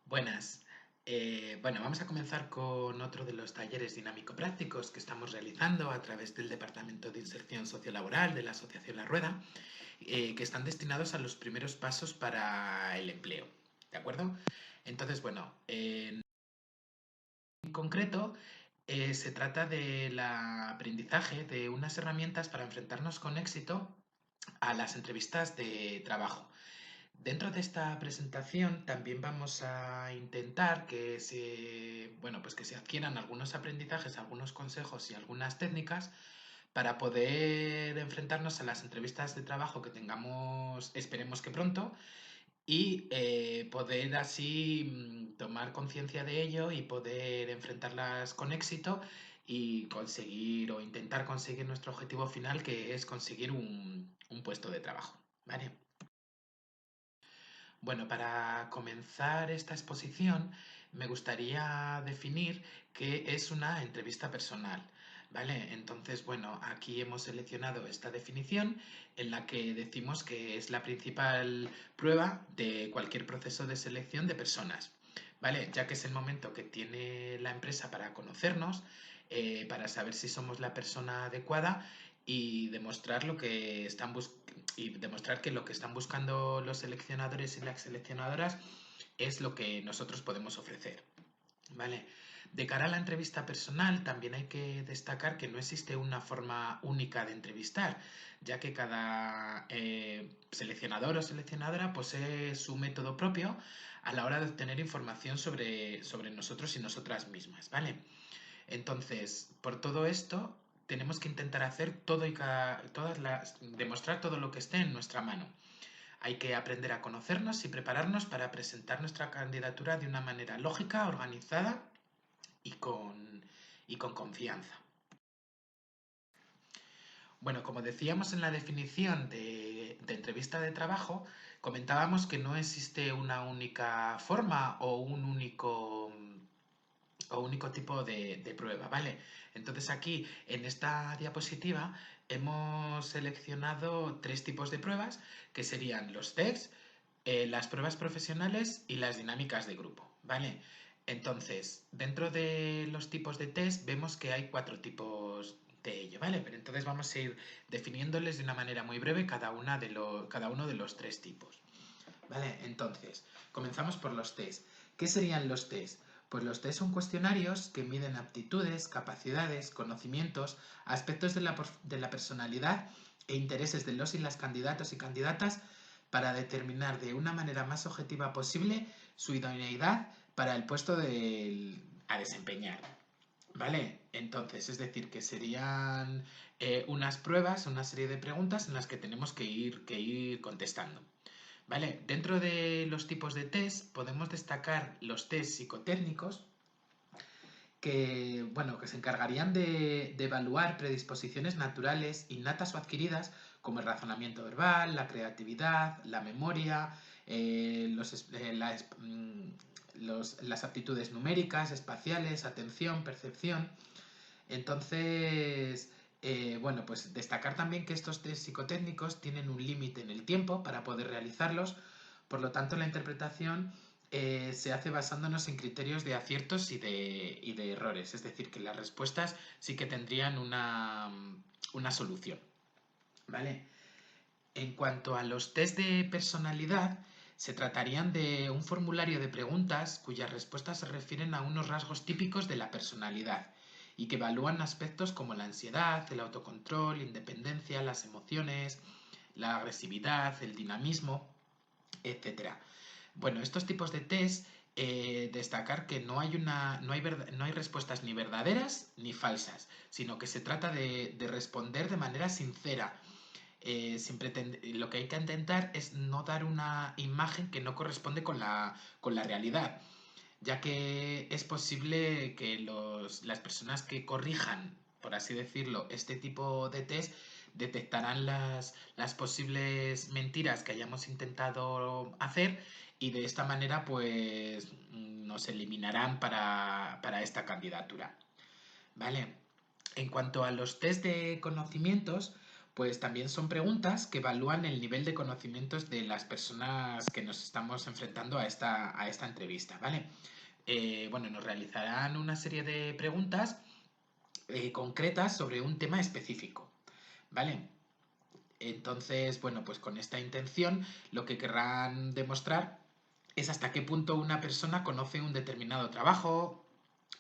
Buenas. Bueno, vamos a comenzar con otro de los talleres dinámico-prácticos que estamos realizando a través del Departamento de Inserción Sociolaboral de la Asociación La Rueda, que están destinados a los primeros pasos para el empleo. ¿De acuerdo? Entonces, bueno, en concreto, se trata del aprendizaje de unas herramientas para enfrentarnos con éxito a las entrevistas de trabajo. Dentro de esta presentación también vamos a intentar pues que se adquieran algunos aprendizajes, algunos consejos y algunas técnicas para poder enfrentarnos a las entrevistas de trabajo que tengamos, esperemos que pronto, y poder así tomar conciencia de ello y poder enfrentarlas con éxito y conseguir o intentar conseguir nuestro objetivo final, que es conseguir un puesto de trabajo. ¿Vale? Bueno, para comenzar esta exposición me gustaría definir qué es una entrevista personal, ¿vale? Entonces, bueno, aquí hemos seleccionado esta definición en la que decimos que es la principal prueba de cualquier proceso de selección de personas, ¿vale? Ya que es el momento que tiene la empresa para conocernos, para saber si somos la persona adecuada y demostrar que lo que están buscando los seleccionadores y las seleccionadoras es lo que nosotros podemos ofrecer. ¿Vale? De cara a la entrevista personal, también hay que destacar que no existe una forma única de entrevistar, ya que cada seleccionador o seleccionadora posee su método propio a la hora de obtener información sobre nosotros y nosotras mismas, ¿vale? Entonces, por todo esto, tenemos que intentar hacer demostrar todo lo que esté en nuestra mano. Hay que aprender a conocernos y prepararnos para presentar nuestra candidatura de una manera lógica, organizada y con confianza. Bueno, como decíamos en la definición de entrevista de trabajo, comentábamos que no existe una única forma o único tipo de prueba, ¿vale? Entonces aquí, en esta diapositiva, hemos seleccionado tres tipos de pruebas, que serían los tests, las pruebas profesionales y las dinámicas de grupo, ¿vale? Entonces, dentro de los tipos de test vemos que hay cuatro tipos de ello, ¿vale? Pero entonces vamos a ir definiéndoles de una manera muy breve cada uno de los tres tipos. ¿Vale? Entonces, comenzamos por los test. ¿Qué serían los test? Pues los test son cuestionarios que miden aptitudes, capacidades, conocimientos, aspectos de la personalidad e intereses de los y las candidatos y candidatas para determinar de una manera más objetiva posible su idoneidad para el puesto a desempeñar. ¿Vale? Entonces, es decir, que serían unas pruebas, una serie de preguntas en las que tenemos que ir contestando. ¿Vale? Dentro de los tipos de test podemos destacar los test psicotécnicos que se encargarían de evaluar predisposiciones naturales, innatas o adquiridas, como el razonamiento verbal, la creatividad, la memoria, las aptitudes numéricas, espaciales, atención, percepción. Entonces, pues destacar también que estos test psicotécnicos tienen un límite en el tiempo para poder realizarlos, por lo tanto la interpretación se hace basándonos en criterios de aciertos y de errores, es decir, que las respuestas sí que tendrían una solución, ¿vale? En cuanto a los test de personalidad, se tratarían de un formulario de preguntas cuyas respuestas se refieren a unos rasgos típicos de la personalidad y que evalúan aspectos como la ansiedad, el autocontrol, independencia, las emociones, la agresividad, el dinamismo, etcétera. Bueno, estos tipos de test, destacar que no hay respuestas ni verdaderas ni falsas, sino que se trata de responder de manera sincera, lo que hay que intentar es no dar una imagen que no corresponde con la realidad, ya que es posible que las personas que corrijan, por así decirlo, este tipo de test detectarán las posibles mentiras que hayamos intentado hacer y de esta manera pues nos eliminarán para esta candidatura. ¿Vale? En cuanto a los test de conocimientos, Pues también son preguntas que evalúan el nivel de conocimientos de las personas que nos estamos enfrentando a esta entrevista, ¿vale? Bueno, nos realizarán una serie de preguntas concretas sobre un tema específico, ¿vale? Entonces, bueno, pues con esta intención lo que querrán demostrar es hasta qué punto una persona conoce un determinado trabajo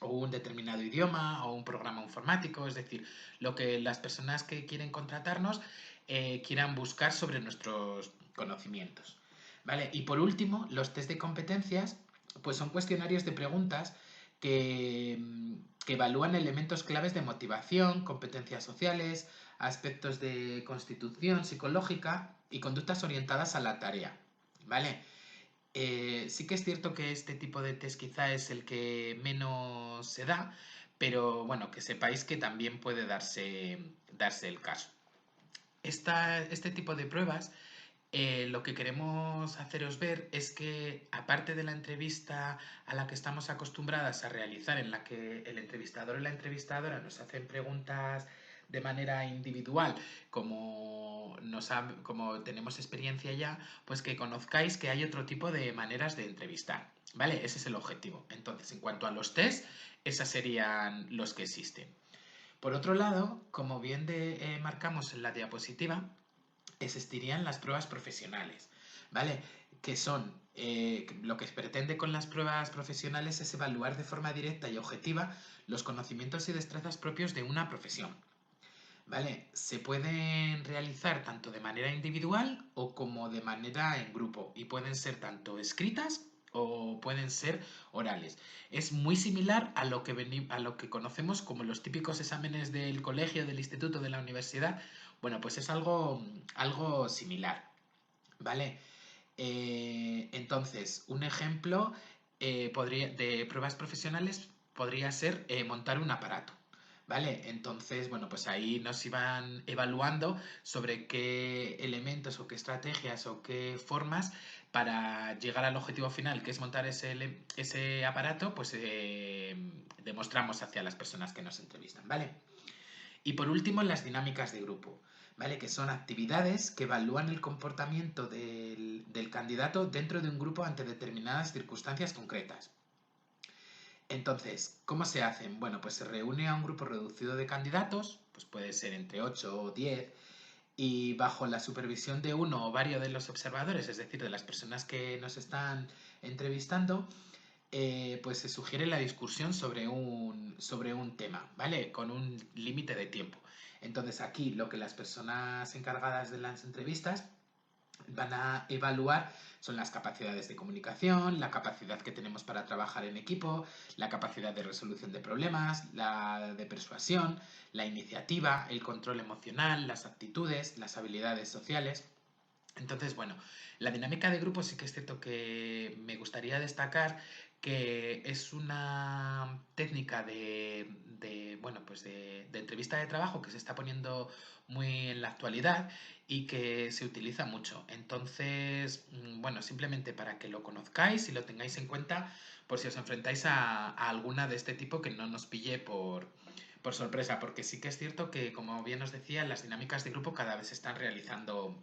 o un determinado idioma o un programa informático, es decir, lo que las personas que quieren contratarnos quieran buscar sobre nuestros conocimientos. ¿Vale? Y por último, los test de competencias, pues son cuestionarios de preguntas que, que evalúan elementos claves de motivación, competencias sociales, aspectos de constitución psicológica y conductas orientadas a la tarea. ¿Vale? Sí que es cierto que este tipo de test quizá es el que menos se da, pero bueno, que sepáis que también puede darse el caso. Este tipo de pruebas, lo que queremos haceros ver es que, aparte de la entrevista a la que estamos acostumbradas a realizar, en la que el entrevistador y la entrevistadora nos hacen preguntas de manera individual, como tenemos experiencia ya, pues que conozcáis que hay otro tipo de maneras de entrevistar, ¿vale? Ese es el objetivo. Entonces, en cuanto a los test, esos serían los que existen. Por otro lado, como bien marcamos en la diapositiva, existirían las pruebas profesionales, ¿vale? Que son, lo que se pretende con las pruebas profesionales es evaluar de forma directa y objetiva los conocimientos y destrezas propios de una profesión, ¿vale? Se pueden realizar tanto de manera individual o como de manera en grupo y pueden ser tanto escritas o pueden ser orales. Es muy similar a lo que conocemos como los típicos exámenes del colegio, del instituto, de la universidad. Bueno, pues es algo similar, ¿vale? Entonces, un ejemplo de pruebas profesionales podría ser montar un aparato. ¿Vale? Entonces, bueno, pues ahí nos iban evaluando sobre qué elementos o qué estrategias o qué formas para llegar al objetivo final, que es montar ese aparato, pues demostramos hacia las personas que nos entrevistan, ¿vale? Y por último, las dinámicas de grupo, ¿vale? Que son actividades que evalúan el comportamiento del candidato dentro de un grupo ante determinadas circunstancias concretas. Entonces, ¿cómo se hacen? Bueno, pues se reúne a un grupo reducido de candidatos, pues puede ser entre 8 o 10, y bajo la supervisión de uno o varios de los observadores, es decir, de las personas que nos están entrevistando, pues se sugiere la discusión sobre un tema, ¿vale? Con un límite de tiempo. Entonces aquí lo que las personas encargadas de las entrevistas van a evaluar son las capacidades de comunicación, la capacidad que tenemos para trabajar en equipo, la capacidad de resolución de problemas, la de persuasión, la iniciativa, el control emocional, las aptitudes, las habilidades sociales. Entonces, bueno, la dinámica de grupo sí que es cierto que me gustaría destacar que es una técnica bueno, pues de entrevista de trabajo que se está poniendo muy en la actualidad y que se utiliza mucho. Entonces, bueno, simplemente para que lo conozcáis y lo tengáis en cuenta por si os enfrentáis a alguna de este tipo que no nos pille por sorpresa, porque sí que es cierto que, como bien os decía, las dinámicas de grupo cada vez se están realizando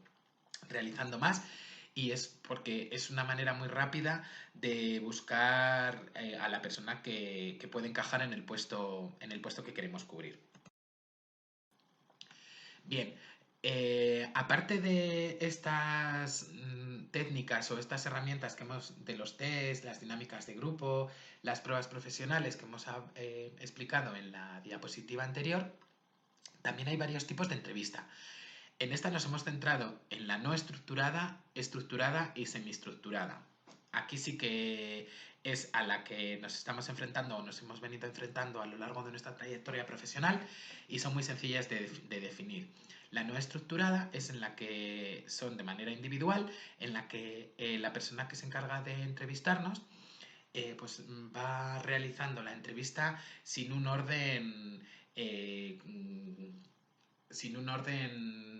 más y es porque es una manera muy rápida de buscar a la persona que puede encajar en el puesto que queremos cubrir. Bien, aparte de estas técnicas o estas herramientas de los test, las dinámicas de grupo, las pruebas profesionales que hemos explicado en la diapositiva anterior, también hay varios tipos de entrevista. En esta nos hemos centrado en la no estructurada, estructurada y semiestructurada. Aquí sí que es a la que nos estamos enfrentando o nos hemos venido enfrentando a lo largo de nuestra trayectoria profesional y son muy sencillas de definir. La no estructurada es en la que son de manera individual, en la que la persona que se encarga de entrevistarnos pues va realizando la entrevista eh, sin un orden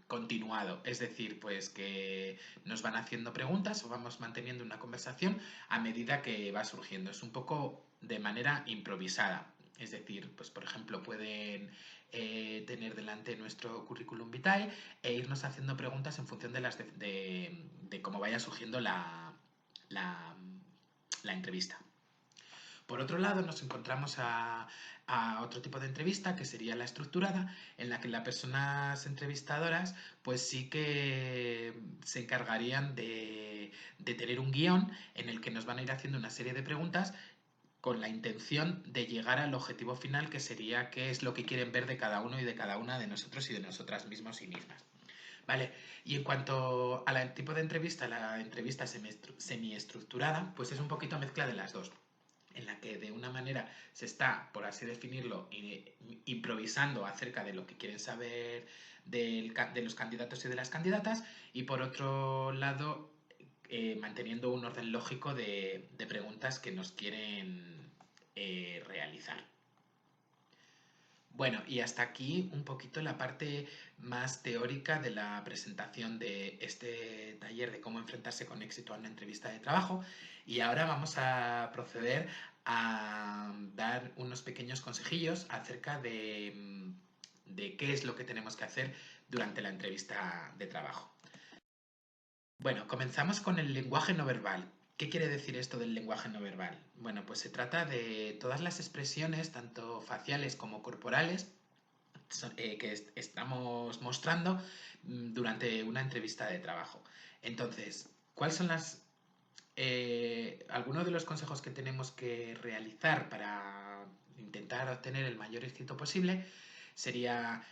continuado, es decir, pues que nos van haciendo preguntas o vamos manteniendo una conversación a medida que va surgiendo. Es un poco de manera improvisada. Es decir, pues por ejemplo, pueden tener delante nuestro currículum vitae e irnos haciendo preguntas en función de cómo vaya surgiendo la, la entrevista. Por otro lado, nos encontramos a otro tipo de entrevista, que sería la estructurada, en la que las personas entrevistadoras pues sí que se encargarían de tener un guión en el que nos van a ir haciendo una serie de preguntas con la intención de llegar al objetivo final, que sería qué es lo que quieren ver de cada uno y de cada una de nosotros y de nosotras mismos y mismas. Vale, y en cuanto al tipo de entrevista, la entrevista semiestructurada, pues es un poquito mezcla de las dos, en la que de una manera se está, por así definirlo, improvisando acerca de lo que quieren saber de los candidatos y de las candidatas, y por otro lado, manteniendo un orden lógico de preguntas que nos quieren realizar. Bueno, y hasta aquí un poquito la parte más teórica de la presentación de este taller de cómo enfrentarse con éxito a una entrevista de trabajo. Y ahora vamos a proceder a dar unos pequeños consejillos acerca de qué es lo que tenemos que hacer durante la entrevista de trabajo. Bueno, comenzamos con el lenguaje no verbal. ¿Qué quiere decir esto del lenguaje no verbal? Bueno, pues se trata de todas las expresiones, tanto faciales como corporales, que estamos mostrando durante una entrevista de trabajo. Entonces, ¿cuáles son algunos de los consejos que tenemos que realizar para intentar obtener el mayor éxito posible? Sería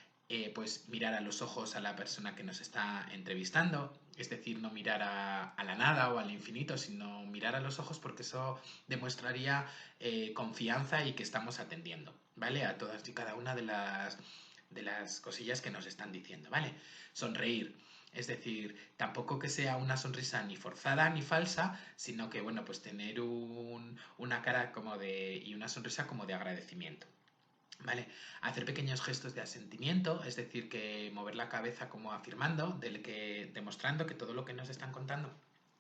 pues mirar a los ojos a la persona que nos está entrevistando, es decir, no mirar a la nada o al infinito, sino mirar a los ojos, porque eso demostraría confianza y que estamos atendiendo, ¿vale? A todas y cada una de las cosillas que nos están diciendo, ¿vale? Sonreír. Es decir, tampoco que sea una sonrisa ni forzada ni falsa, sino que, bueno, pues tener una cara y una sonrisa como de agradecimiento. ¿Vale? Hacer pequeños gestos de asentimiento, es decir, que mover la cabeza como afirmando, demostrando que todo lo que nos están contando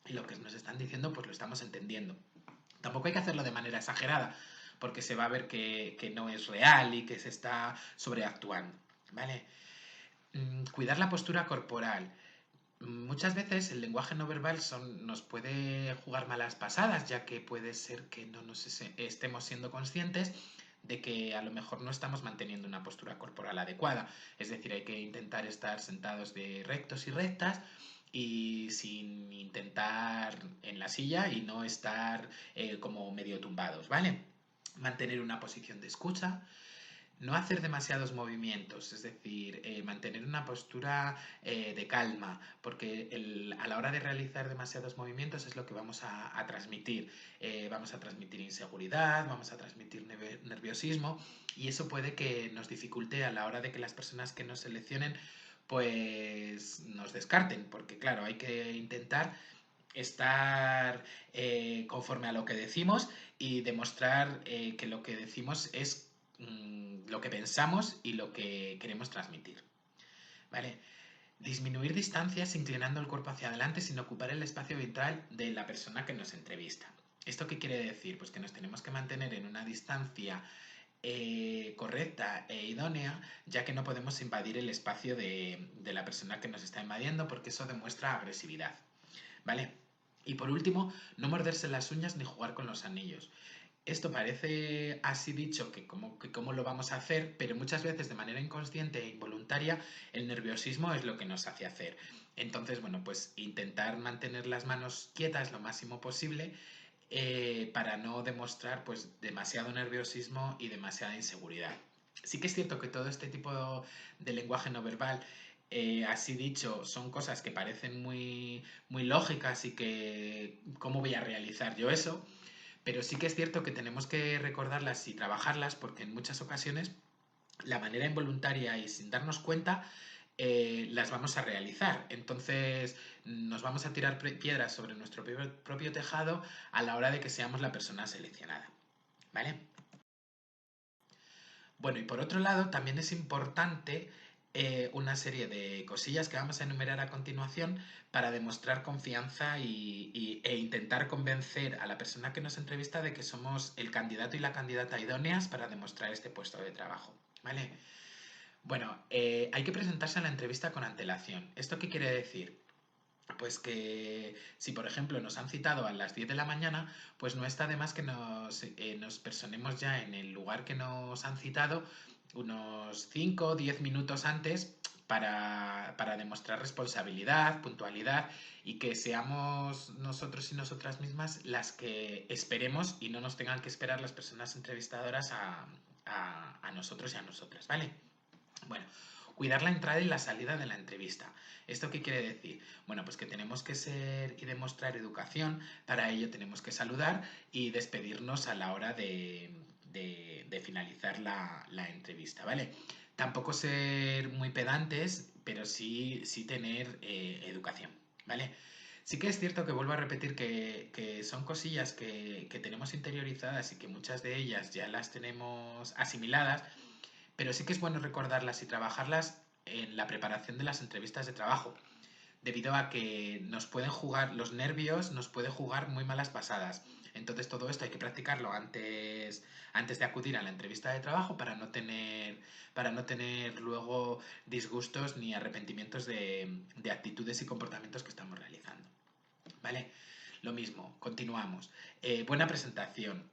y lo que nos están diciendo, pues lo estamos entendiendo. Tampoco hay que hacerlo de manera exagerada, porque se va a ver que no es real y que se está sobreactuando, ¿vale? Cuidar la postura corporal. Muchas veces el lenguaje no verbal nos puede jugar malas pasadas, ya que puede ser que no nos estemos siendo conscientes de que a lo mejor no estamos manteniendo una postura corporal adecuada. Es decir, hay que intentar estar sentados de rectos y rectas y sin intentar en la silla y no estar como medio tumbados, ¿vale? Mantener una posición de escucha. No hacer demasiados movimientos, es decir, mantener una postura de calma, porque a la hora de realizar demasiados movimientos es lo que vamos a transmitir. Vamos a transmitir inseguridad, vamos a transmitir nerviosismo, y eso puede que nos dificulte a la hora de que las personas que nos seleccionen pues nos descarten, porque claro, hay que intentar estar conforme a lo que decimos y demostrar que lo que decimos es lo que pensamos y lo que queremos transmitir. ¿Vale? Disminuir distancias inclinando el cuerpo hacia adelante sin ocupar el espacio vital de la persona que nos entrevista. ¿Esto qué quiere decir? Pues que nos tenemos que mantener en una distancia correcta e idónea, ya que no podemos invadir el espacio de la persona que nos está invadiendo, porque eso demuestra agresividad. ¿Vale? Y por último, no morderse las uñas ni jugar con los anillos. Esto parece así dicho que cómo lo vamos a hacer, pero muchas veces de manera inconsciente e involuntaria el nerviosismo es lo que nos hace hacer. Entonces, bueno, pues intentar mantener las manos quietas lo máximo posible para no demostrar pues demasiado nerviosismo y demasiada inseguridad. Sí que es cierto que todo este tipo de lenguaje no verbal, así dicho, son cosas que parecen muy lógicas y que ¿cómo voy a realizar yo eso? Pero sí que es cierto que tenemos que recordarlas y trabajarlas, porque en muchas ocasiones la manera involuntaria y sin darnos cuenta las vamos a realizar. Entonces nos vamos a tirar piedras sobre nuestro propio tejado a la hora de que seamos la persona seleccionada. ¿Vale? Bueno, y por otro lado, también es importante una serie de cosillas que vamos a enumerar a continuación para demostrar confianza e intentar intentar convencer a la persona que nos entrevista de que somos el candidato y la candidata idóneas para demostrar este puesto de trabajo, ¿vale? Bueno, hay que presentarse a la entrevista con antelación. ¿Esto qué quiere decir? Pues que si, por ejemplo, nos han citado a las 10 de la mañana, pues no está de más que nos personemos ya en el lugar que nos han citado unos 5 o 10 minutos antes para demostrar responsabilidad, puntualidad y que seamos nosotros y nosotras mismas las que esperemos y no nos tengan que esperar las personas entrevistadoras a nosotros y a nosotras, ¿vale? Bueno, cuidar la entrada y la salida de la entrevista. ¿Esto qué quiere decir? Bueno, pues que tenemos que ser y demostrar educación, para ello tenemos que saludar y despedirnos a la hora de finalizar la entrevista, ¿vale? Tampoco ser muy pedantes, pero sí tener educación, ¿vale? Sí que es cierto que vuelvo a repetir que son cosillas que tenemos interiorizadas y que muchas de ellas ya las tenemos asimiladas, pero sí que es bueno recordarlas y trabajarlas en la preparación de las entrevistas de trabajo, debido a que nos pueden jugar, los nervios nos pueden jugar muy malas pasadas. Entonces todo esto hay que practicarlo antes de acudir a la entrevista de trabajo para no tener luego disgustos ni arrepentimientos de actitudes y comportamientos que estamos realizando. ¿Vale? Lo mismo, continuamos. Buena presentación.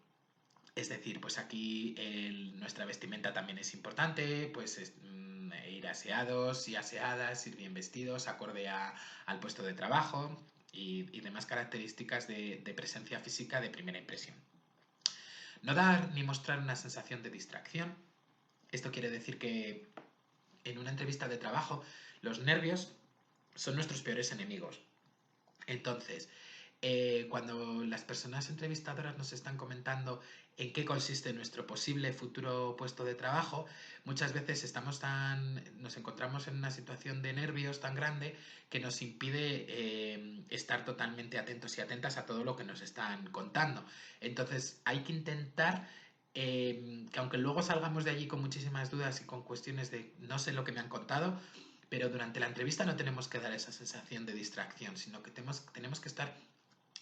Es decir, pues aquí nuestra vestimenta también es importante, pues ir aseados y aseadas, ir bien vestidos, acorde al puesto de trabajo y demás características de presencia física de primera impresión. No dar ni mostrar una sensación de distracción. Esto quiere decir que en una entrevista de trabajo los nervios son nuestros peores enemigos. Entonces, cuando las personas entrevistadoras nos están comentando en qué consiste nuestro posible futuro puesto de trabajo, muchas veces nos encontramos en una situación de nervios tan grande que nos impide estar totalmente atentos y atentas a todo lo que nos están contando. Entonces, hay que intentar que aunque luego salgamos de allí con muchísimas dudas y con cuestiones de no sé lo que me han contado, pero durante la entrevista no tenemos que dar esa sensación de distracción, sino que tenemos que estar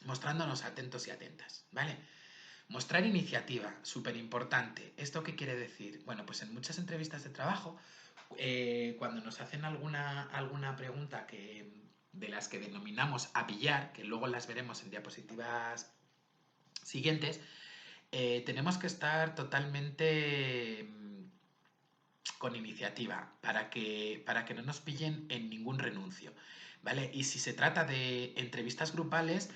mostrándonos atentos y atentas, ¿vale? Mostrar iniciativa, súper importante. ¿Esto qué quiere decir? Bueno, pues en muchas entrevistas de trabajo, cuando nos hacen alguna pregunta de las que denominamos a pillar, que luego las veremos en diapositivas siguientes, tenemos que estar totalmente con iniciativa para que no nos pillen en ningún renuncio, ¿vale? Y si se trata de entrevistas grupales,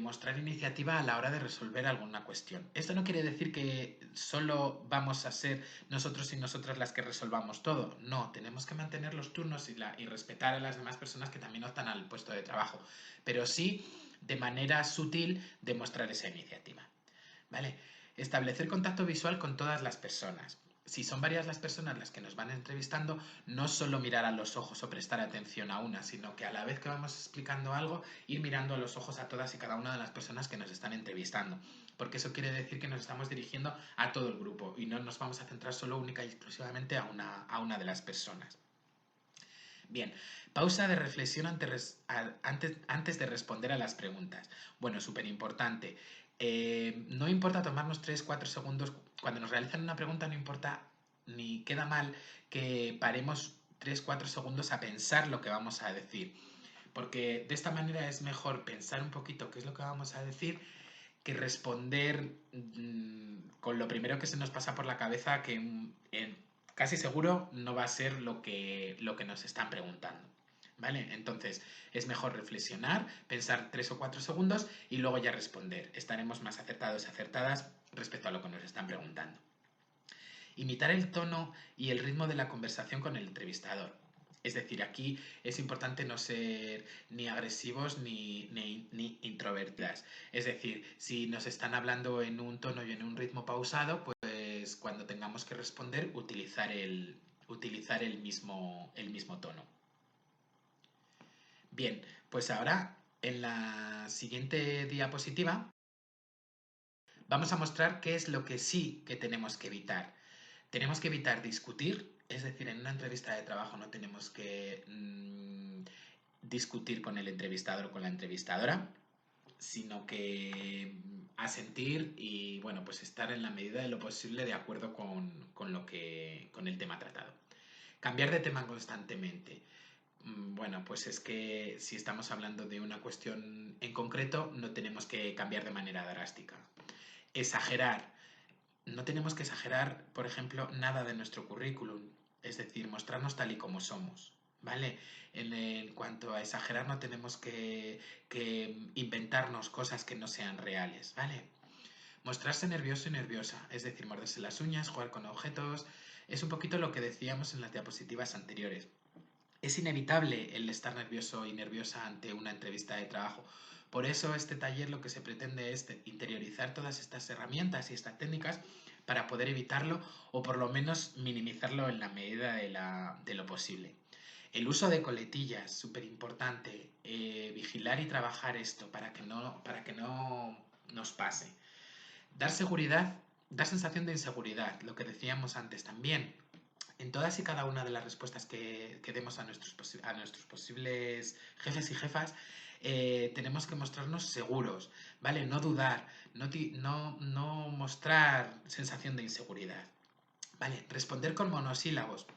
mostrar iniciativa a la hora de resolver alguna cuestión. Esto no quiere decir que solo vamos a ser nosotros y nosotras las que resolvamos todo. No, tenemos que mantener los turnos y respetar a las demás personas que también optan al puesto de trabajo, pero sí de manera sutil demostrar esa iniciativa, ¿vale? Establecer contacto visual con todas las personas. Si son varias las personas las que nos van entrevistando, no solo mirar a los ojos o prestar atención a una, sino que a la vez que vamos explicando algo, ir mirando a los ojos a todas y cada una de las personas que nos están entrevistando. Porque eso quiere decir que nos estamos dirigiendo a todo el grupo y no nos vamos a centrar solo única y exclusivamente a una de las personas. Bien, pausa de reflexión antes de responder a las preguntas. Bueno, súper importante. No importa tomarnos 3-4 segundos. Cuando nos realizan una pregunta no importa ni queda mal que paremos 3-4 segundos a pensar lo que vamos a decir. Porque de esta manera es mejor pensar un poquito qué es lo que vamos a decir que responder con lo primero que se nos pasa por la cabeza que casi seguro no va a ser lo que nos están preguntando. ¿Vale? Entonces es mejor reflexionar, pensar 3 o 4 segundos y luego ya responder. Estaremos más acertados y acertadas respecto a lo que nos están preguntando. Imitar el tono y el ritmo de la conversación con el entrevistador. Es decir, aquí es importante no ser ni agresivos ni introvertidas. Es decir, si nos están hablando en un tono y en un ritmo pausado, pues cuando tengamos que responder, utilizar el mismo tono. Bien, pues ahora en la siguiente diapositiva vamos a mostrar qué es lo que sí que tenemos que evitar. Tenemos que evitar discutir, es decir, en una entrevista de trabajo no tenemos que discutir con el entrevistador o con la entrevistadora. sino que asentir y, bueno, pues estar en la medida de lo posible de acuerdo con el tema tratado. Cambiar de tema constantemente. Bueno, pues es que si estamos hablando de una cuestión en concreto, no tenemos que cambiar de manera drástica. Exagerar. No tenemos que exagerar, por ejemplo, nada de nuestro currículum, es decir, mostrarnos tal y como somos, ¿vale? En cuanto a exagerar, no tenemos que inventarnos cosas que no sean reales, ¿vale? Mostrarse nervioso y nerviosa, es decir, morderse las uñas, jugar con objetos, es un poquito lo que decíamos en las diapositivas anteriores. Es inevitable el estar nervioso y nerviosa ante una entrevista de trabajo. Por eso este taller lo que se pretende es interiorizar todas estas herramientas y estas técnicas para poder evitarlo o por lo menos minimizarlo en la medida de lo posible. El uso de coletillas, súper importante. Vigilar y trabajar esto para que no nos pase. Dar seguridad, dar sensación de inseguridad, lo que decíamos antes también. En todas y cada una de las respuestas que demos a nuestros posibles jefes y jefas, tenemos que mostrarnos seguros, ¿vale? No dudar, no mostrar sensación de inseguridad, ¿vale? Responder con monosílabos.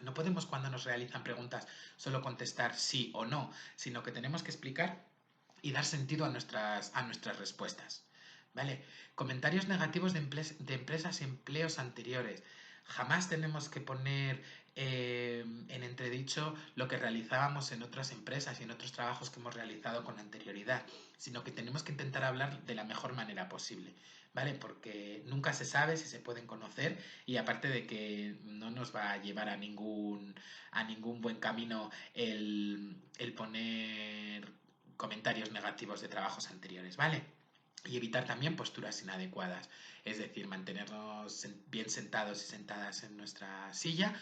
No podemos cuando nos realizan preguntas solo contestar sí o no, sino que tenemos que explicar y dar sentido a nuestras respuestas. ¿Vale? Comentarios negativos de empresas y empleos anteriores. Jamás tenemos que poner en entredicho lo que realizábamos en otras empresas y en otros trabajos que hemos realizado con anterioridad, sino que tenemos que intentar hablar de la mejor manera posible, ¿vale? Porque nunca se sabe si se pueden conocer y aparte de que no nos va a llevar a ningún buen camino el poner comentarios negativos de trabajos anteriores, ¿vale? Y evitar también posturas inadecuadas, es decir, mantenernos bien sentados y sentadas en nuestra silla,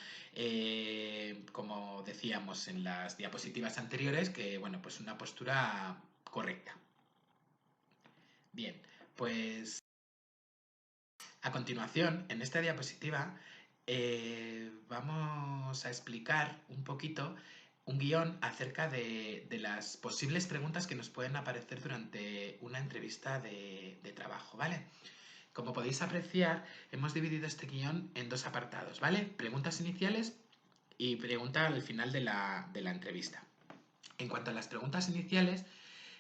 como decíamos en las diapositivas anteriores, que bueno, pues una postura correcta. Bien, pues a continuación, en esta diapositiva, vamos a explicar un poquito un guión acerca de las posibles preguntas que nos pueden aparecer durante una entrevista de trabajo, ¿vale? Como podéis apreciar, hemos dividido este guión en dos apartados, ¿vale? Preguntas iniciales y pregunta al final de la entrevista. En cuanto a las preguntas iniciales,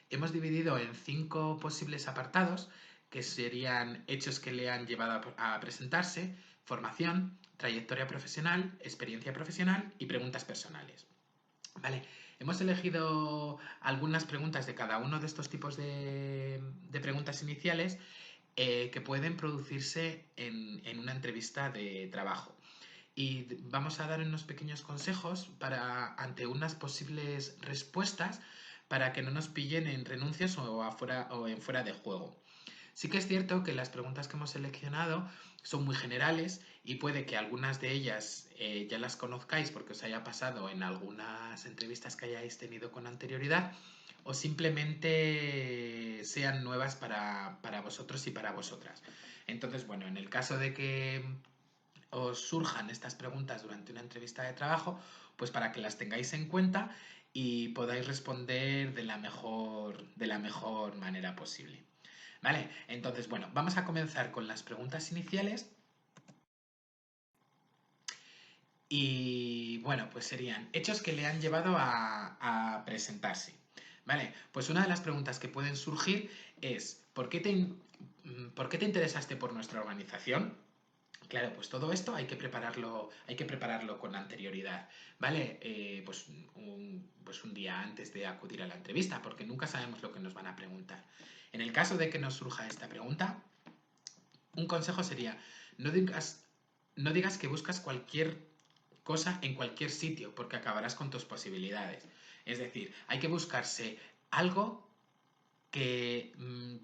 hemos dividido en 5 posibles apartados, que serían hechos que le han llevado a presentarse, formación, trayectoria profesional, experiencia profesional y preguntas personales. Vale, hemos elegido algunas preguntas de cada uno de estos tipos de preguntas iniciales que pueden producirse en una entrevista de trabajo. Y vamos a dar unos pequeños consejos ante unas posibles respuestas para que no nos pillen en renuncias o en fuera de juego. Sí que es cierto que las preguntas que hemos seleccionado son muy generales y puede que algunas de ellas ya las conozcáis porque os haya pasado en algunas entrevistas que hayáis tenido con anterioridad o simplemente sean nuevas para vosotros y para vosotras. Entonces, bueno, en el caso de que os surjan estas preguntas durante una entrevista de trabajo, pues para que las tengáis en cuenta y podáis responder de la mejor manera posible. Vale, entonces, bueno, vamos a comenzar con las preguntas iniciales. Y bueno, pues serían hechos que le han llevado a presentarse. Vale, pues una de las preguntas que pueden surgir es, ¿por qué te interesaste por nuestra organización? Claro, pues todo esto hay que prepararlo con anterioridad, ¿vale? Pues un día antes de acudir a la entrevista, porque nunca sabemos lo que nos van a preguntar. En el caso de que nos surja esta pregunta, un consejo sería, no digas que buscas cualquier cosa en cualquier sitio, porque acabarás con tus posibilidades. Es decir, hay que buscarse algo que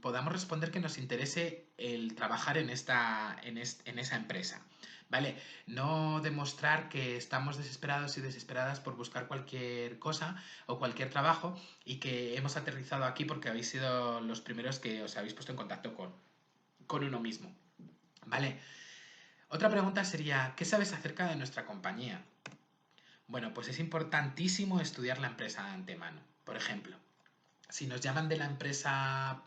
podamos responder que nos interese el trabajar en esa empresa. ¿Vale? No demostrar que estamos desesperados y desesperadas por buscar cualquier cosa o cualquier trabajo y que hemos aterrizado aquí porque habéis sido los primeros que os habéis puesto en contacto con uno mismo. ¿Vale? Otra pregunta sería, ¿qué sabes acerca de nuestra compañía? Bueno, pues es importantísimo estudiar la empresa de antemano. Por ejemplo, Si nos llaman de la empresa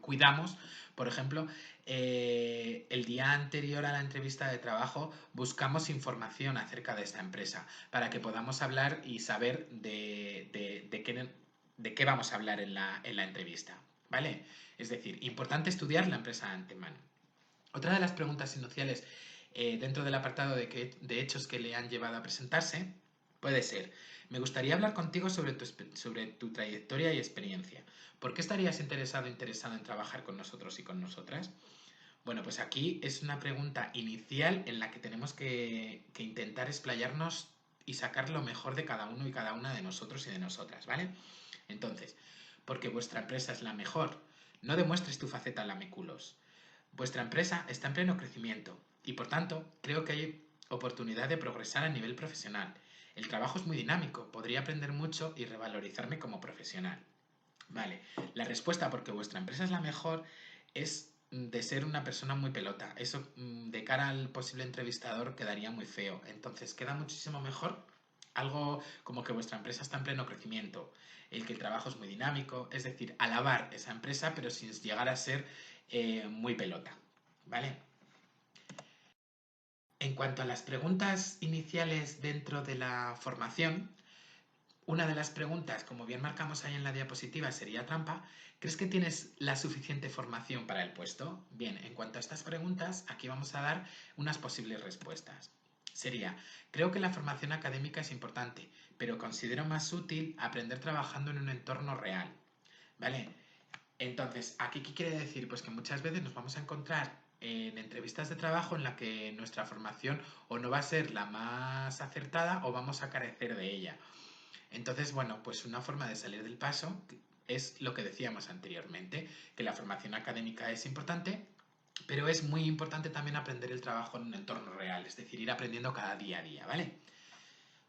Cuidamos, por ejemplo, el día anterior a la entrevista de trabajo buscamos información acerca de esta empresa para que podamos hablar y saber de qué vamos a hablar en la entrevista, ¿vale? Es decir, importante estudiar la empresa de antemano. Otra de las preguntas iniciales dentro del apartado de hechos que le han llevado a presentarse puede ser: me gustaría hablar contigo sobre tu trayectoria y experiencia. ¿Por qué estarías interesado en trabajar con nosotros y con nosotras? Bueno, pues aquí es una pregunta inicial en la que tenemos que intentar explayarnos y sacar lo mejor de cada uno y cada una de nosotros y de nosotras, ¿vale? Entonces, porque vuestra empresa es la mejor, no demuestres tu faceta lameculos. Vuestra empresa está en pleno crecimiento y, por tanto, creo que hay oportunidad de progresar a nivel profesional. El trabajo es muy dinámico, podría aprender mucho y revalorizarme como profesional. Vale, la respuesta porque vuestra empresa es la mejor es de ser una persona muy pelota. Eso de cara al posible entrevistador quedaría muy feo. Entonces queda muchísimo mejor algo como que vuestra empresa está en pleno crecimiento, el que el trabajo es muy dinámico, es decir, alabar esa empresa pero sin llegar a ser muy pelota. ¿Vale? En cuanto a las preguntas iniciales dentro de la formación, una de las preguntas, como bien marcamos ahí en la diapositiva, sería trampa. ¿Crees que tienes la suficiente formación para el puesto? Bien, en cuanto a estas preguntas, aquí vamos a dar unas posibles respuestas. Sería: creo que la formación académica es importante, pero considero más útil aprender trabajando en un entorno real. ¿Vale? Entonces, ¿aquí qué quiere decir? Pues que muchas veces nos vamos a encontrar en entrevistas de trabajo en la que nuestra formación o no va a ser la más acertada o vamos a carecer de ella. Entonces, bueno, pues una forma de salir del paso es lo que decíamos anteriormente, que la formación académica es importante, pero es muy importante también aprender el trabajo en un entorno real, es decir, ir aprendiendo cada día a día, ¿vale?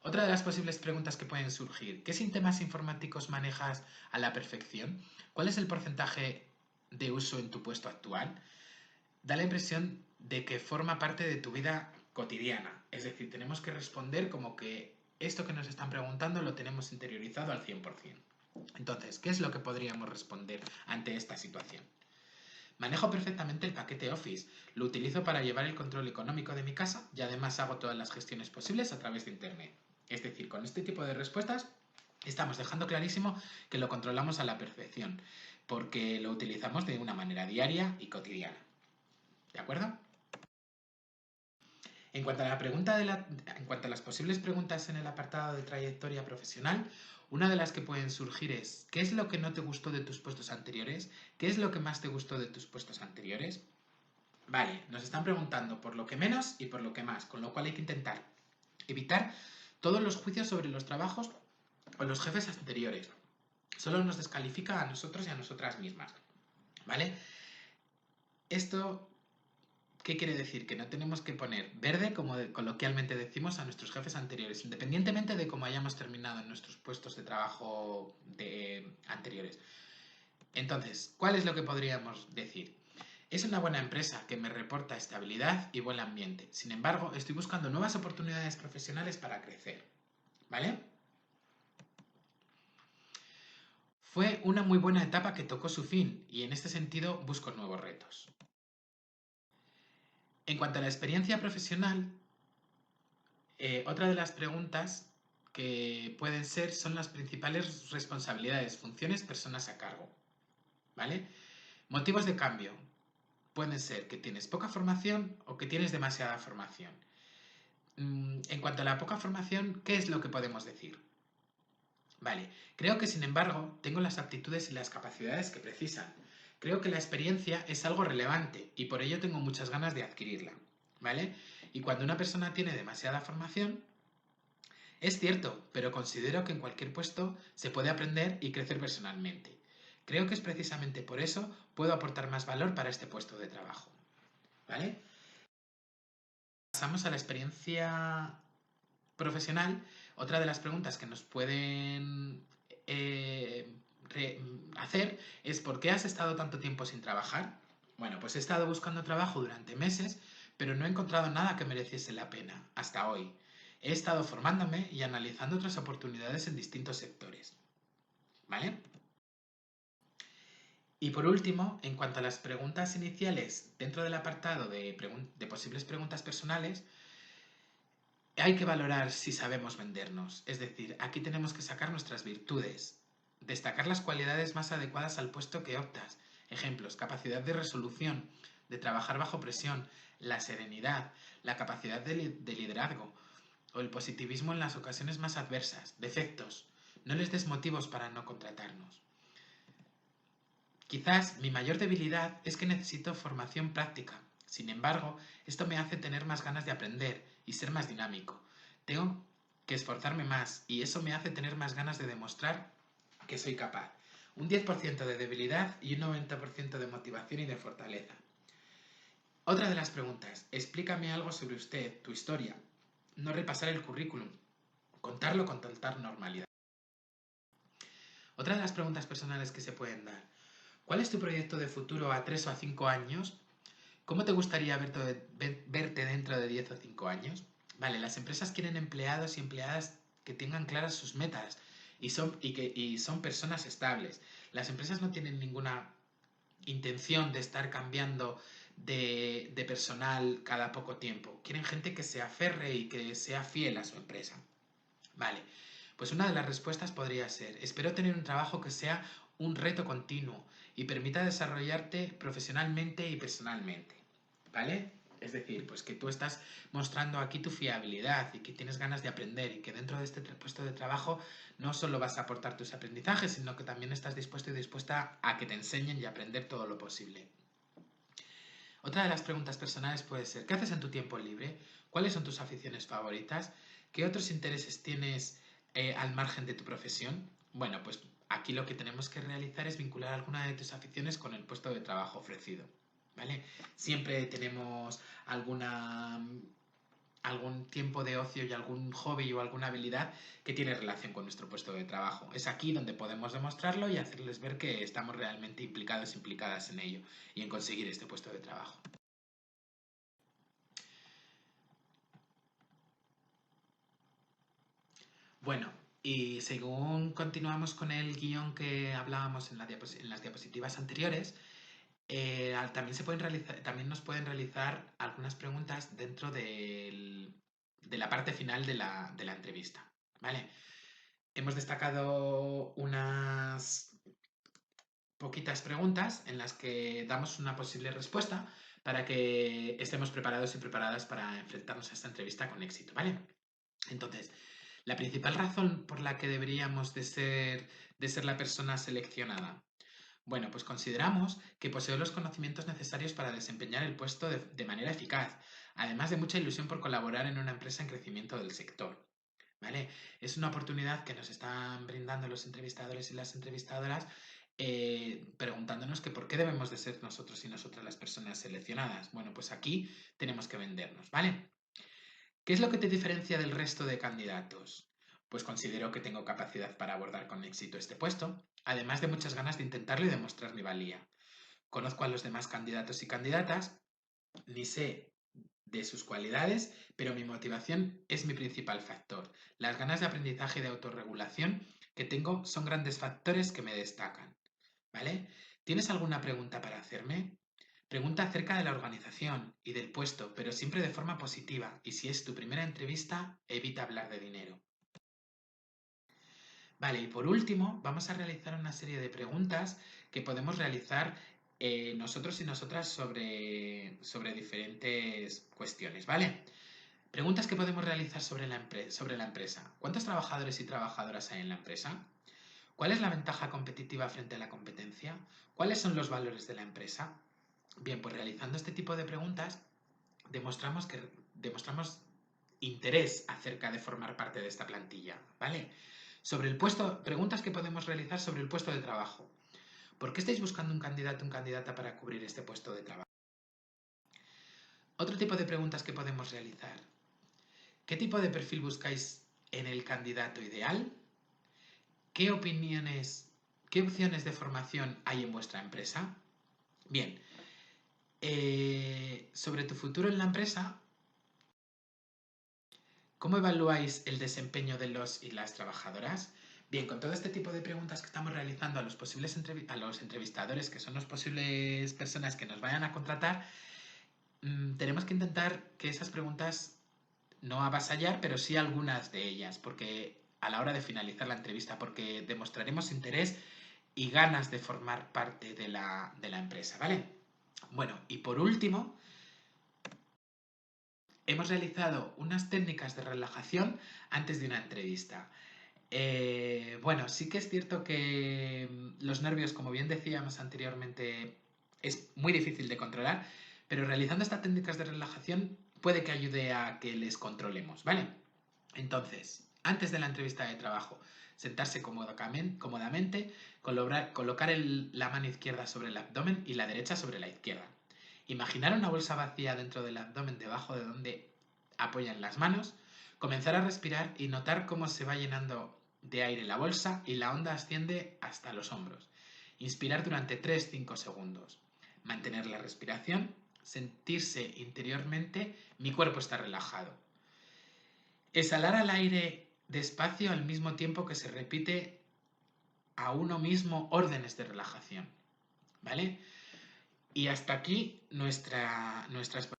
Otra de las posibles preguntas que pueden surgir: ¿qué sistemas informáticos manejas a la perfección? ¿Cuál es el porcentaje de uso en tu puesto actual? Da la impresión de que forma parte de tu vida cotidiana. Es decir, tenemos que responder como que esto que nos están preguntando lo tenemos interiorizado al 100%. Entonces, ¿qué es lo que podríamos responder ante esta situación? Manejo perfectamente el paquete Office, lo utilizo para llevar el control económico de mi casa y además hago todas las gestiones posibles a través de Internet. Es decir, con este tipo de respuestas estamos dejando clarísimo que lo controlamos a la perfección, porque lo utilizamos de una manera diaria y cotidiana. ¿De acuerdo? En cuanto a en cuanto a las posibles preguntas en el apartado de trayectoria profesional, una de las que pueden surgir es: ¿qué es lo que no te gustó de tus puestos anteriores? ¿Qué es lo que más te gustó de tus puestos anteriores? Vale, nos están preguntando por lo que menos y por lo que más, con lo cual hay que intentar evitar todos los juicios sobre los trabajos o los jefes anteriores. Solo nos descalifica a nosotros y a nosotras mismas. ¿Vale? Esto, ¿qué quiere decir? Que no tenemos que poner verde, como coloquialmente decimos, a nuestros jefes anteriores, independientemente de cómo hayamos terminado en nuestros puestos de trabajo anteriores. Entonces, ¿cuál es lo que podríamos decir? Es una buena empresa que me reporta estabilidad y buen ambiente. Sin embargo, estoy buscando nuevas oportunidades profesionales para crecer. ¿Vale? Fue una muy buena etapa que tocó su fin y en este sentido busco nuevos retos. En cuanto a la experiencia profesional, otra de las preguntas que pueden ser son las principales responsabilidades, funciones, personas a cargo. ¿Vale? Motivos de cambio. Pueden ser que tienes poca formación o que tienes demasiada formación. En cuanto a la poca formación, ¿qué es lo que podemos decir? Vale, creo que sin embargo tengo las aptitudes y las capacidades que precisan. Creo que la experiencia es algo relevante y por ello tengo muchas ganas de adquirirla. ¿Vale? Y cuando una persona tiene demasiada formación, es cierto, pero considero que en cualquier puesto se puede aprender y crecer personalmente. Creo que es precisamente por eso puedo aportar más valor para este puesto de trabajo. ¿Vale? Pasamos a la experiencia profesional. Otra de las preguntas que nos pueden hacer es: ¿por qué has estado tanto tiempo sin trabajar? Bueno, pues he estado buscando trabajo durante meses, pero no he encontrado nada que mereciese la pena, hasta hoy. He estado formándome y analizando otras oportunidades en distintos sectores. ¿Vale? Y por último, en cuanto a las preguntas iniciales dentro del apartado de posibles preguntas personales, hay que valorar si sabemos vendernos. Es decir, aquí tenemos que sacar nuestras virtudes, destacar las cualidades más adecuadas al puesto que optas. Ejemplos: capacidad de resolución, de trabajar bajo presión, la serenidad, la capacidad de liderazgo o el positivismo en las ocasiones más adversas. Defectos: no les des motivos para no contratarnos. Quizás mi mayor debilidad es que necesito formación práctica. Sin embargo, esto me hace tener más ganas de aprender y ser más dinámico. Tengo que esforzarme más y eso me hace tener más ganas de demostrar que soy capaz. Un 10% de debilidad y un 90% de motivación y de fortaleza. Otra de las preguntas: explícame algo sobre usted, tu historia. No repasar el currículum, contarlo con total normalidad. Otra de las preguntas personales que se pueden dar: ¿cuál es tu proyecto de futuro a 3 o a 5 años? ¿Cómo te gustaría verte dentro de 10 o 5 años? Vale, las empresas quieren empleados y empleadas que tengan claras sus metas y son personas estables. Las empresas no tienen ninguna intención de estar cambiando de personal cada poco tiempo. Quieren gente que se aferre y que sea fiel a su empresa. Vale, pues una de las respuestas podría ser: espero tener un trabajo que sea un reto continuo y permita desarrollarte profesionalmente y personalmente. ¿Vale? Es decir, pues que tú estás mostrando aquí tu fiabilidad y que tienes ganas de aprender y que dentro de este puesto de trabajo no solo vas a aportar tus aprendizajes, sino que también estás dispuesto y dispuesta a que te enseñen y aprender todo lo posible. Otra de las preguntas personales puede ser: ¿qué haces en tu tiempo libre? ¿Cuáles son tus aficiones favoritas? ¿Qué otros intereses tienes al margen de tu profesión? Bueno, pues aquí lo que tenemos que realizar es vincular alguna de tus aficiones con el puesto de trabajo ofrecido. ¿Vale? Siempre tenemos algún tiempo de ocio y algún hobby o alguna habilidad que tiene relación con nuestro puesto de trabajo. Es aquí donde podemos demostrarlo y hacerles ver que estamos realmente implicadas en ello y en conseguir este puesto de trabajo. Bueno, y según continuamos con el guión que hablábamos en las diapositivas anteriores, también nos pueden realizar algunas preguntas dentro de la parte final de la entrevista. ¿Vale? Hemos destacado unas poquitas preguntas en las que damos una posible respuesta para que estemos preparados y preparadas para enfrentarnos a esta entrevista con éxito, ¿vale? Entonces, la principal razón por la que deberíamos de ser la persona seleccionada. Bueno, pues consideramos que poseo los conocimientos necesarios para desempeñar el puesto de manera eficaz, además de mucha ilusión por colaborar en una empresa en crecimiento del sector. ¿Vale? Es una oportunidad que nos están brindando los entrevistadores y las entrevistadoras, preguntándonos que por qué debemos de ser nosotros y nosotras las personas seleccionadas. Bueno, pues aquí tenemos que vendernos, ¿vale? ¿Qué es lo que te diferencia del resto de candidatos? Pues considero que tengo capacidad para abordar con éxito este puesto, además de muchas ganas de intentarlo y demostrar mi valía. Conozco a los demás candidatos y candidatas, ni sé de sus cualidades, pero mi motivación es mi principal factor. Las ganas de aprendizaje y de autorregulación que tengo son grandes factores que me destacan. ¿Vale? ¿Tienes alguna pregunta para hacerme? Pregunta acerca de la organización y del puesto, pero siempre de forma positiva. Y si es tu primera entrevista, evita hablar de dinero. Vale, y por último, vamos a realizar una serie de preguntas que podemos realizar nosotros y nosotras sobre diferentes cuestiones, ¿vale? Preguntas que podemos realizar sobre la empresa. ¿Cuántos trabajadores y trabajadoras hay en la empresa? ¿Cuál es la ventaja competitiva frente a la competencia? ¿Cuáles son los valores de la empresa? Bien, pues realizando este tipo de preguntas demostramos interés acerca de formar parte de esta plantilla, ¿vale? Sobre el puesto, preguntas que podemos realizar sobre el puesto de trabajo. ¿Por qué estáis buscando un candidato o candidata para cubrir este puesto de trabajo? Otro tipo de preguntas que podemos realizar. ¿Qué tipo de perfil buscáis en el candidato ideal? ¿Qué opciones de formación hay en vuestra empresa? Bien, sobre tu futuro en la empresa, ¿cómo evaluáis el desempeño de los y las trabajadoras? Bien, con todo este tipo de preguntas que estamos realizando a los posibles a los entrevistadores, que son las posibles personas que nos vayan a contratar, tenemos que intentar que esas preguntas no avasallar, pero sí algunas de ellas, porque a la hora de finalizar la entrevista, porque demostraremos interés y ganas de formar parte de la empresa, ¿vale? Bueno, y por último, hemos realizado unas técnicas de relajación antes de una entrevista. Bueno, sí que es cierto que los nervios, como bien decíamos anteriormente, es muy difícil de controlar, pero realizando estas técnicas de relajación puede que ayude a que les controlemos, ¿vale? Entonces, antes de la entrevista de trabajo, sentarse cómodamente, colocar la mano izquierda sobre el abdomen y la derecha sobre la izquierda. Imaginar una bolsa vacía dentro del abdomen debajo de donde apoyan las manos, comenzar a respirar y notar cómo se va llenando de aire la bolsa y la onda asciende hasta los hombros. Inspirar durante 3-5 segundos. Mantener la respiración, sentirse interiormente, mi cuerpo está relajado. Exhalar al aire despacio al mismo tiempo que se repite a uno mismo órdenes de relajación. ¿Vale? Y hasta aquí nuestras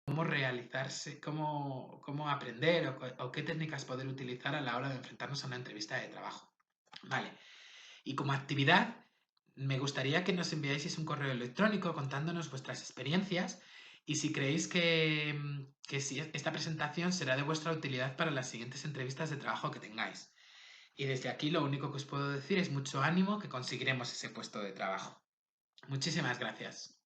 cómo realizarse, cómo aprender o qué técnicas poder utilizar a la hora de enfrentarnos a una entrevista de trabajo. Vale. Y como actividad, me gustaría que nos enviáis un correo electrónico contándonos vuestras experiencias y si creéis que esta presentación será de vuestra utilidad para las siguientes entrevistas de trabajo que tengáis. Y desde aquí lo único que os puedo decir es mucho ánimo que conseguiremos ese puesto de trabajo. Muchísimas gracias.